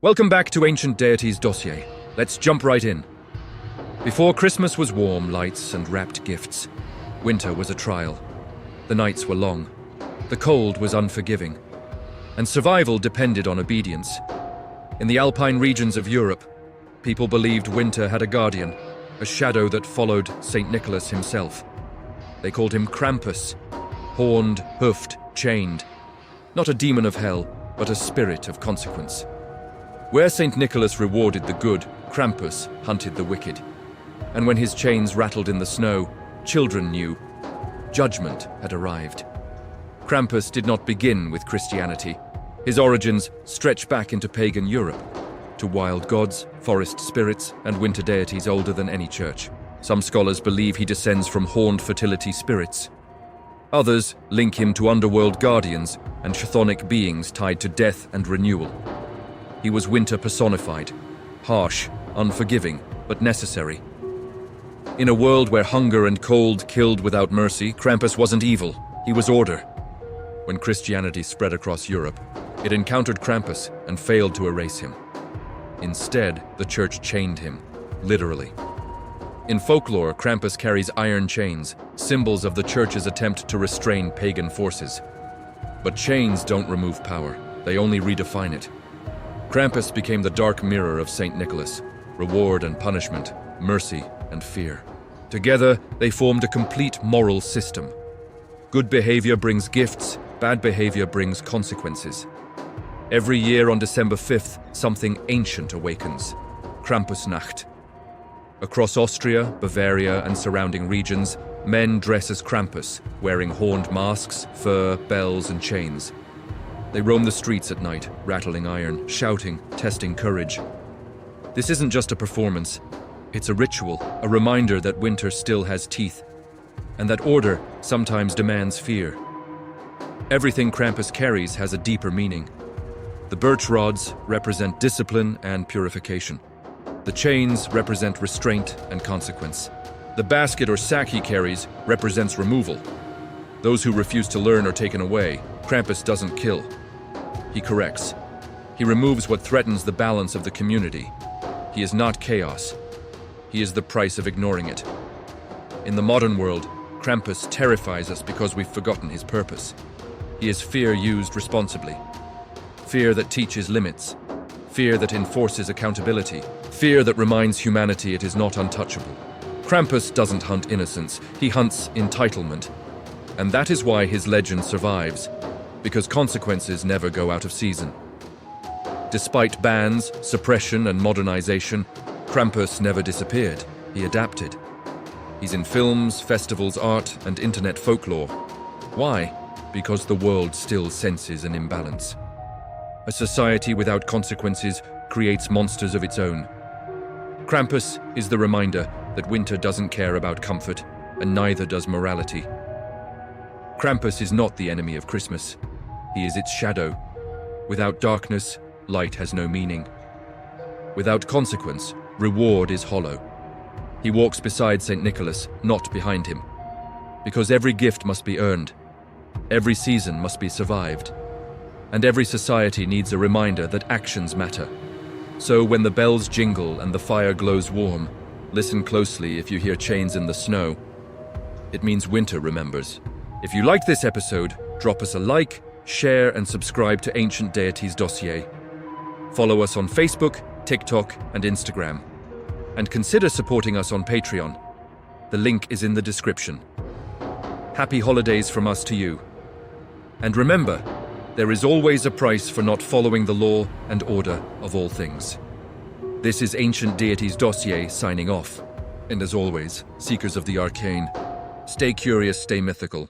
Welcome back to Ancient Deities Dossier. Let's jump right in. Before Christmas was warm lights and wrapped gifts, winter was a trial. The nights were long, the cold was unforgiving, and survival depended on obedience. In the alpine regions of Europe, people believed winter had a guardian, a shadow that followed St. Nicholas himself. They called him Krampus, horned, hoofed, chained. Not a demon of hell, but a spirit of consequence. Where St. Nicholas rewarded the good, Krampus hunted the wicked. And when his chains rattled in the snow, children knew judgment had arrived. Krampus did not begin with Christianity. His origins stretch back into pagan Europe, to wild gods, forest spirits, and winter deities older than any church. Some scholars believe he descends from horned fertility spirits. Others link him to underworld guardians and chthonic beings tied to death and renewal. He was winter personified, harsh, unforgiving, but necessary. In a world where hunger and cold killed without mercy, Krampus wasn't evil, he was order. When Christianity spread across Europe, it encountered Krampus and failed to erase him. Instead, the church chained him, literally. In folklore, Krampus carries iron chains, symbols of the church's attempt to restrain pagan forces. But chains don't remove power, they only redefine it. Krampus became the dark mirror of St. Nicholas, reward and punishment, mercy and fear. Together, they formed a complete moral system. Good behavior brings gifts, bad behavior brings consequences. Every year on December 5th, something ancient awakens. Krampusnacht. Across Austria, Bavaria, and surrounding regions, men dress as Krampus, wearing horned masks, fur, bells, and chains. They roam the streets at night, rattling iron, shouting, testing courage. This isn't just a performance. It's a ritual, a reminder that winter still has teeth, and that order sometimes demands fear. Everything Krampus carries has a deeper meaning. The birch rods represent discipline and purification. The chains represent restraint and consequence. The basket or sack he carries represents removal. Those who refuse to learn are taken away. Krampus doesn't kill. He corrects. He removes what threatens the balance of the community. He is not chaos. He is the price of ignoring it. In the modern world, Krampus terrifies us because we've forgotten his purpose. He is fear used responsibly. Fear that teaches limits. Fear that enforces accountability. Fear that reminds humanity it is not untouchable. Krampus doesn't hunt innocence, he hunts entitlement. And that is why his legend survives, because consequences never go out of season. Despite bans, suppression, and modernization, Krampus never disappeared, he adapted. He's in films, festivals, art, and internet folklore. Why? Because the world still senses an imbalance. A society without consequences creates monsters of its own. Krampus is the reminder that winter doesn't care about comfort, and neither does morality. Krampus is not the enemy of Christmas. He is its shadow. Without darkness, light has no meaning. Without consequence, reward is hollow. He walks beside St. Nicholas, not behind him. Because every gift must be earned. Every season must be survived. And every society needs a reminder that actions matter. So when the bells jingle and the fire glows warm, listen closely if you hear chains in the snow. It means winter remembers. If you liked this episode, drop us a like, share, and subscribe to Ancient Deities Dossier. Follow us on Facebook, TikTok, and Instagram. And consider supporting us on Patreon. The link is in the description. Happy holidays from us to you. And remember, there is always a price for not following the law and order of all things. This is Ancient Deities Dossier signing off. And as always, seekers of the arcane, stay curious, stay mythical.